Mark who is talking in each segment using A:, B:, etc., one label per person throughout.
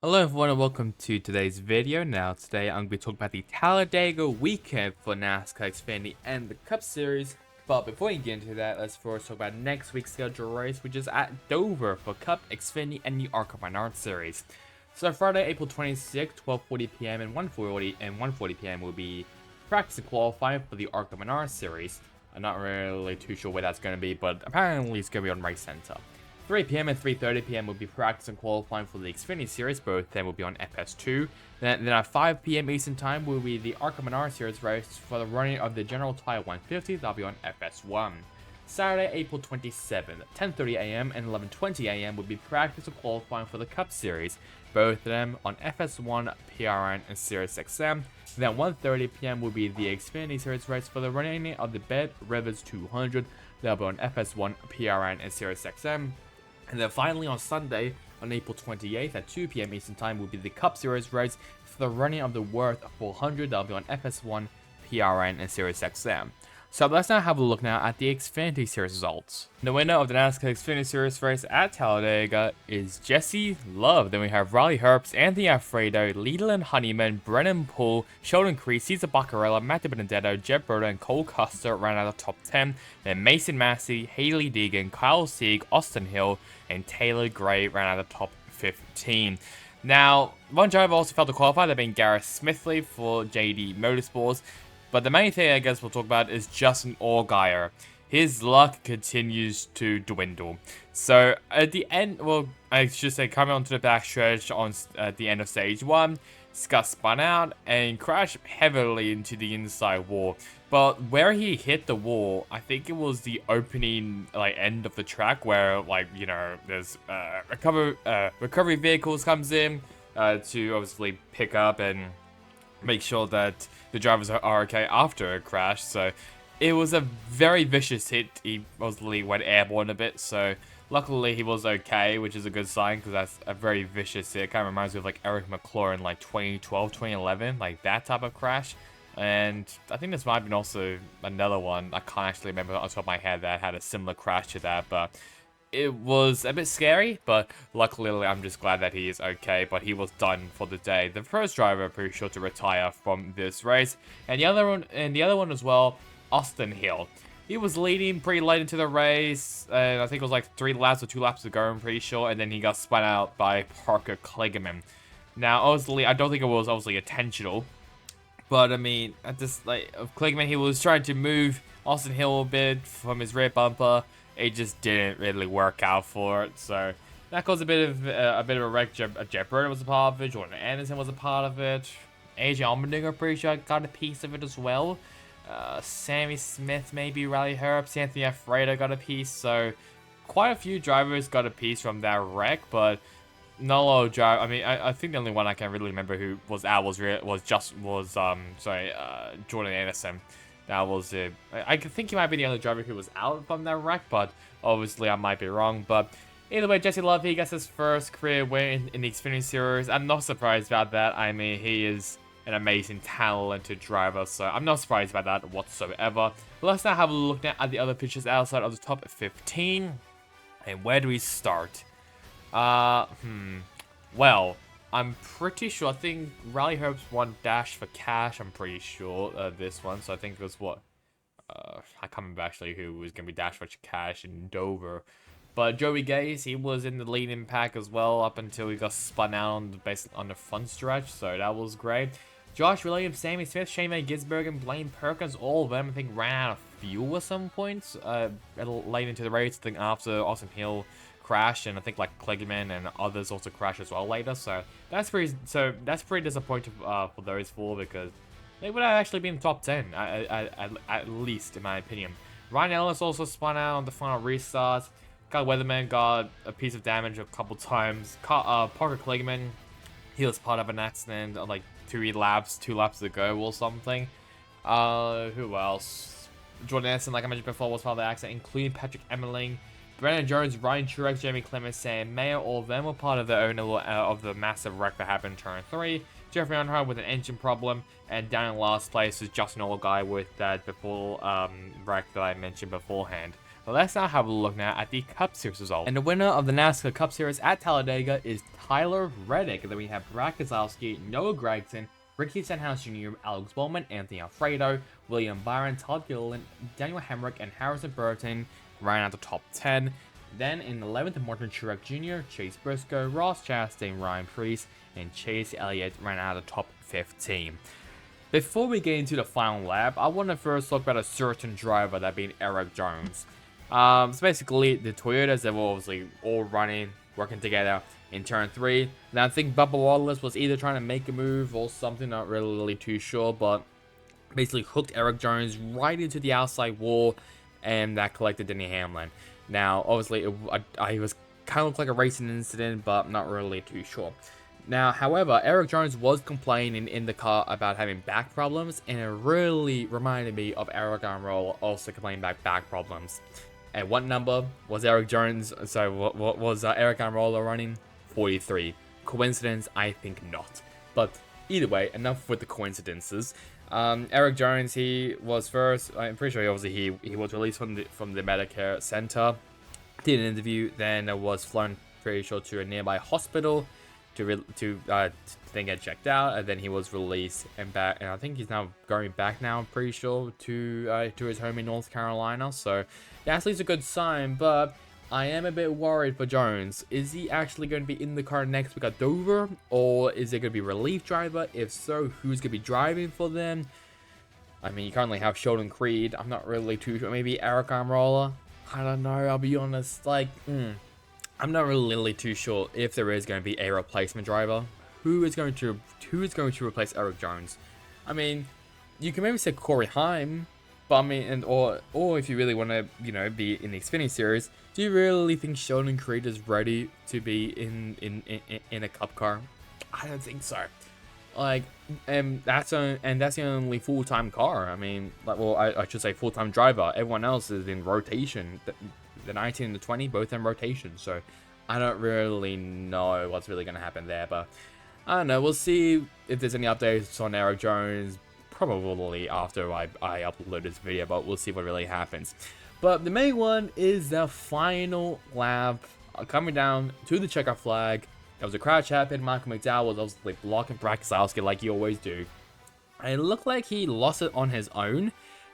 A: Hello everyone and welcome to today's video. Now today I'm going to be talking about the Talladega weekend for NASCAR Xfinity and the Cup Series. But before we get into that, let's first talk about next week's scheduled race, which is at Dover for Cup, Xfinity, and the ARCA Menard Series. So Friday, April 26th, 12:40 p.m. and 1:40 p.m. will be practice and qualifying for the ARCA Menard Series. I'm not really too sure where that's going to be, but apparently it's going to be on Race Center. 3 p.m. and 3:30 p.m. will be practice and qualifying for the Xfinity Series. Both of them will be on FS2. Then at 5 p.m. Eastern Time will be the ARCA Menard Series race for the running of the General Tire 150. That'll be on FS1. Saturday, April 27th, 10:30 a.m. and 11:20 a.m. will be practice and qualifying for the Cup Series. Both of them on FS1, PRN, and Sirius XM. Then 1:30 p.m. will be the Xfinity Series race for the running of the Bed Rivers 200. That'll be on FS1, PRN, and Sirius XM. And then finally on Sunday, on April 28th at 2 p.m. Eastern Time will be the Cup Series race for the running of the Worth 400. That'll be on FS1, PRN, and Sirius XM. So let's now have a look now at the Xfinity Series results. The winner of the NASCAR Xfinity Series race at Talladega is Jesse Love. Then we have Riley Herbst, Anthony Alfredo, Leland Honeyman, Brennan Poole, Sheldon Creed, Cesar Baccarella, Matthew Benedetto, Jeb Broder, and Cole Custer ran out of the top 10. Then Mason Massey, Haley Deegan, Kyle Sieg, Austin Hill, and Taylor Gray ran out of the top 15. Now, one driver also failed to qualify, that being Gareth Smithley for JD Motorsports. But the main thing I guess we'll talk about is Justin Allgaier. His luck continues to dwindle. So at the end, well, I should say coming onto the backstretch at the end of stage 1, Scott spun out and crashed heavily into the inside wall. But where he hit the wall, I think it was the opening end of the track where there's recovery vehicles comes in to obviously pick up and make sure that the drivers are okay after a crash. So it was a very vicious hit. He mostly went airborne a bit, so luckily he was okay, which is a good sign because that's a very vicious hit. It kind of reminds me of Eric McLaurin 2012, 2011, that type of crash. And I think this might have been also another one. I can't actually remember on top of my head that had a similar crash to that, but it was a bit scary, but luckily I'm just glad that he is okay, but he was done for the day. The first driver, pretty sure, to retire from this race. And the other one as well, Austin Hill. He was leading pretty late into the race, and I think it was 3 laps or 2 laps to go, I'm pretty sure, and then he got spun out by Parker Kligerman. Now, obviously, I don't think it was obviously intentional, but I mean, at this, of Kligerman, he was trying to move Austin Hill a bit from his rear bumper. It just didn't really work out for it, so that caused a bit of a wreck. Jeb Broder was a part of it. Jordan Anderson was a part of it. AJ Allmendinger, pretty sure, got a piece of it as well. Sammy Smith, maybe Riley Herbst, Anthony Alfredo got a piece. So quite a few drivers got a piece from that wreck, but not a lot of drivers. I mean, I think the only one I can really remember who was out was Jordan Anderson. That was it. I think he might be the only driver who was out from that wreck, but obviously I might be wrong. But either way, Jesse Love, he gets his first career win in the Xfinity Series. I'm not surprised about that. I mean, he is an amazing, talented driver, so I'm not surprised by that whatsoever. But let's now have a look now at the other pitchers outside of the top 15. And where do we start? Well, I'm pretty sure, I think Riley Herbst won Dash for Cash, I'm pretty sure, this one. So I think it was what? I can't remember actually who was going to be Dash for Cash in Dover. But Joey Gase, he was in the leading pack as well up until he got spun out on the front stretch, so that was great. Josh Williams, Sammy Smith, Shane Van Gisbergen, and Blaine Perkins, all of them, I think, ran out of fuel at some points late into the race. I think after Austin Hill crashed, and I think Kligerman and others also crashed as well later. So that's pretty disappointing for those four, because they would have actually been top 10 at least, in my opinion. Ryan Ellis also spun out on the final restart. Kyle Weatherman got a piece of damage a couple times. Parker Kligerman, he was part of an accident on 2 laps to go or something. Who else? Jordan Anderson, like I mentioned before, was part of the accident, including Patrick Emmerling. Brandon Jones, Ryan Truex, Jamie Clemens, Sam Mayer, all of them were part of the owner of the massive wreck that happened in Turn 3. Jeffrey Earnhardt with an engine problem, and down in last place is Justin Allgaier with that wreck that I mentioned beforehand. But let's now have a look now at the Cup Series result. And the winner of the NASCAR Cup Series at Talladega is Tyler Reddick. And then we have Brad Keselowski, Noah Gragson, Ricky Stenhouse Jr., Alex Bowman, Anthony Alfredo, William Byron, Todd Gilliland, Daniel Hemrick, and Harrison Burton ran out the top 10. Then in 11th, Martin Truex Jr., Chase Briscoe, Ross Chastain, Ryan Preece, and Chase Elliott ran out of the top 15. Before we get into the final lap, I want to first talk about a certain driver, that being Erik Jones. So basically, the Toyotas, they were obviously all working together in turn 3. Now I think Bubba Wallace was either trying to make a move or something, not really too sure, but basically hooked Erik Jones right into the outside wall, and that collected Denny Hamlin. Now, obviously, it was kind of looked like a racing incident, but not really too sure. Now, however, Erik Jones was complaining in the car about having back problems, and it really reminded me of Eric Almirola also complaining about back problems. And what number was Erik Jones? So, what was Eric Almirola running? 43. Coincidence? I think not. But either way, enough with the coincidences. Erik Jones, he was first. I'm pretty sure he was released from the Medicare Center, did an interview, then was flown pretty sure to a nearby hospital to then get checked out, and then he was released and back. And I think he's now going back now. I'm pretty sure to his home in North Carolina. So that's at least a good sign, but I am a bit worried for Jones. Is he actually going to be in the car next week at Dover, or is it going to be relief driver? If so, who's going to be driving for them? I mean, you currently have Sheldon Creed. I'm not really too sure. Maybe Eric Almirola? I don't know. I'll be honest. Like, I'm not really too sure if there is going to be a replacement driver. Who is going to replace Erik Jones? I mean, you can maybe say Corey Heim. But I mean, or if you really want to, be in the Xfinity Series, do you really think Sheldon Creed is ready to be in a Cup car? I don't think so. Like, and that's the only full-time car. I mean, I should say full-time driver. Everyone else is in rotation. The 19 and the 20, both in rotation. So I don't really know what's really going to happen there. But I don't know. We'll see if there's any updates on Erik Jones. Probably after I upload this video, but we'll see what really happens. But the main one is the final lap, coming down to the checkered flag. There was a crash happened. Michael McDowell was obviously blocking Brad Keselowski like you always do. And it looked like he lost it on his own,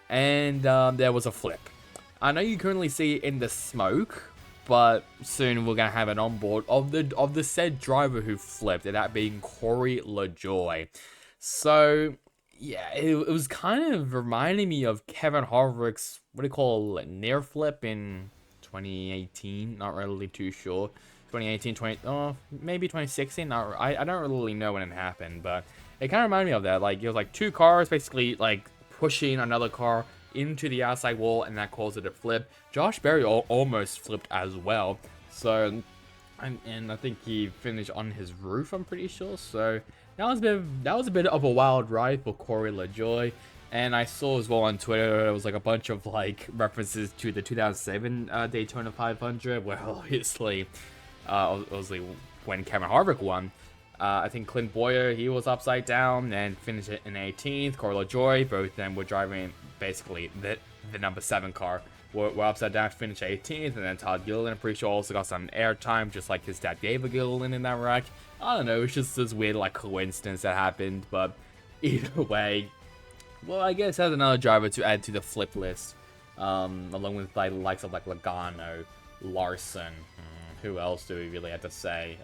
A: and there was a flip. I know you currently see it in the smoke, but soon we're gonna have an onboard of the said driver who flipped, and that being Corey LaJoie. So yeah, it was kind of reminding me of Kevin Harvick's, near flip in 2018. Not really too sure. 2018, maybe 2016. I don't really know when it happened, but it kind of reminded me of that. Like, it was like two cars basically like pushing another car into the outside wall, and that caused it to flip. Josh Berry almost flipped as well. So, and I think he finished on his roof, I'm pretty sure. So that was a bit of a wild ride for Corey LaJoie. And I saw as well on Twitter, there was like a bunch of like references to the 2007 Daytona 500, where obviously when Kevin Harvick won, I think Clint Boyer, he was upside down and finished it in 18th. Corey LaJoie, both of them were driving basically the number 7 car. Were upside down to finish 18th, and then Todd Gilliland, I'm pretty sure, also got some airtime, just like his dad David Gilliland in that wreck. I don't know, it's just this weird like coincidence that happened, but either way, well, I guess that's another driver to add to the flip list, along with like the likes of like Logano, Larson. Who else do we really have to say?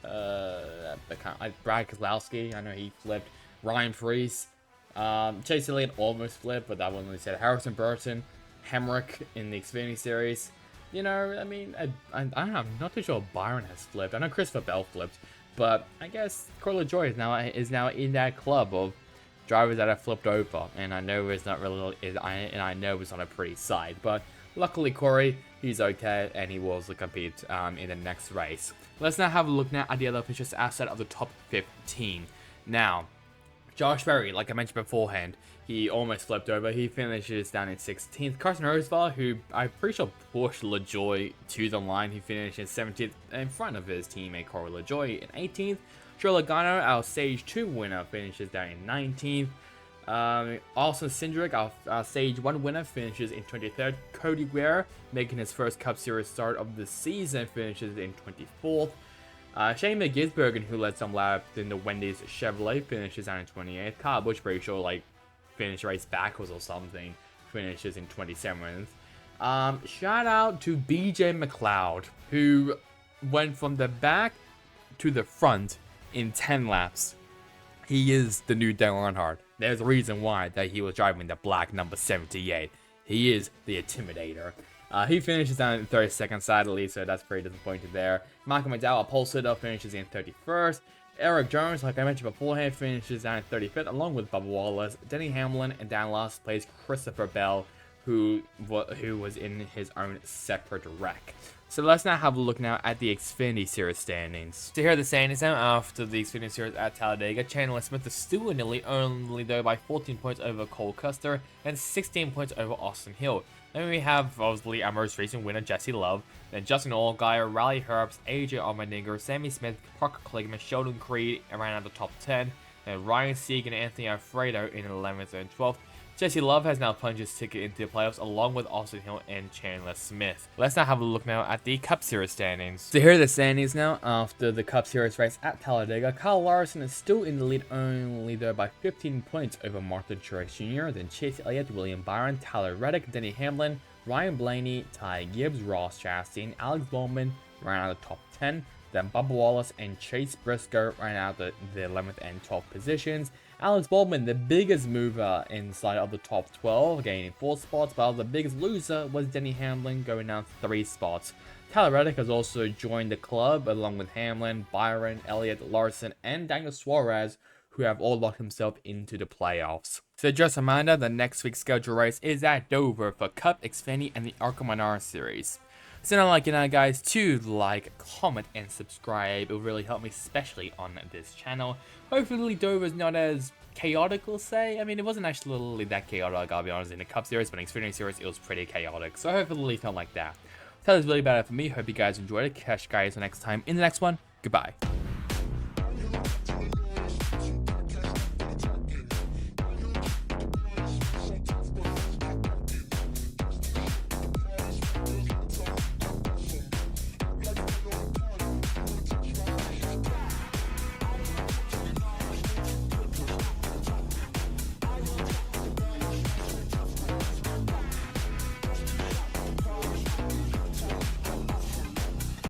A: Brad Keselowski, I know he flipped. Ryan Preece, Chase Elliott almost flipped, but that one really said. Harrison Burton, Hemrick in the Xfinity Series. I mean, I'm not too sure Byron has flipped. I know Christopher Bell flipped, but I guess Corey LaJoie is now in that club of drivers that have flipped over, and I know it's not really, I know it's not a pretty sight, but luckily Corey, he's okay, and he will compete in the next race. Let's now have a look now at the other finishes outside of the top 15. Now, Josh Berry, like I mentioned beforehand, he almost flipped over. He finishes down in 16th. Carson Rosevall, who I'm pretty sure pushed LaJoie to the line, he finished in 17th in front of his teammate Corey LaJoie in 18th. Joe Logano, our Stage 2 winner, finishes down in 19th. Austin Cindric, our Stage 1 winner, finishes in 23rd. Cody Ware, making his first Cup Series start of the season, finishes in 24th. Shane McGisbergen, who led some laps in the Wendy's Chevrolet, finishes out in 28th. Kyle Busch, pretty sure, like, finished race backwards or something, finishes in 27th. Shout out to BJ McLeod, who went from the back to the front in 10 laps. He is the new Dale Earnhardt. There's a reason why that he was driving the black number 78. He is the Intimidator. He finishes down in 32nd, sadly, so that's pretty disappointing there. Michael McDowell, pole sitter, finishes in 31st. Eric Jones, like I mentioned beforehand, finishes down in 35th, along with Bubba Wallace. Denny Hamlin, and down last place Christopher Bell, who was in his own separate wreck. So let's now have a look now at the Xfinity Series standings. So here are the standings now after the Xfinity Series at Talladega. Chandler Smith is still in the lead, only though by 14 points over Cole Custer and 16 points over Austin Hill. Then we have obviously our most recent winner, Jesse Love. Then Justin Allgaier, Riley Herbst, AJ Allmendinger, Sammy Smith, Parker Kligerman, Sheldon Creed around out the top 10. Then Ryan Sieg and Anthony Alfredo in 11th and 12th. Jesse Love has now punched his ticket into the playoffs along with Austin Hill and Chandler Smith. Let's now have a look now at the Cup Series standings. So here are the standings now after the Cup Series race at Talladega. Kyle Larson is still in the lead, only though by 15 points over Martin Truex Jr., then Chase Elliott, William Byron, Tyler Reddick, Denny Hamlin, Ryan Blaney, Ty Gibbs, Ross Chastain, Alex Bowman ran out of the top 10. Then Bubba Wallace and Chase Briscoe ran out the 11th and 12th positions. Alex Baldwin, the biggest mover inside of the top 12, gaining 4 spots, while the biggest loser was Denny Hamlin, going down 3 spots. Tyler Reddick has also joined the club, along with Hamlin, Byron, Elliott, Larson, and Daniel Suarez, who have all locked themselves into the playoffs. So just a reminder, the next week's schedule race is at Dover for Cup, Xfinity, and the ARCA Menard Series. So now, guys, to like, comment, and subscribe. It will really help me, especially on this channel. Hopefully Dover is not as chaotic, we'll say. I mean, it wasn't actually that chaotic, I'll be honest, in the Cup Series, but in Xfinity Series, it was pretty chaotic. So hopefully it's not like that. So that was really about it for me. Hope you guys enjoyed it. Catch you guys next time in the next one. Goodbye.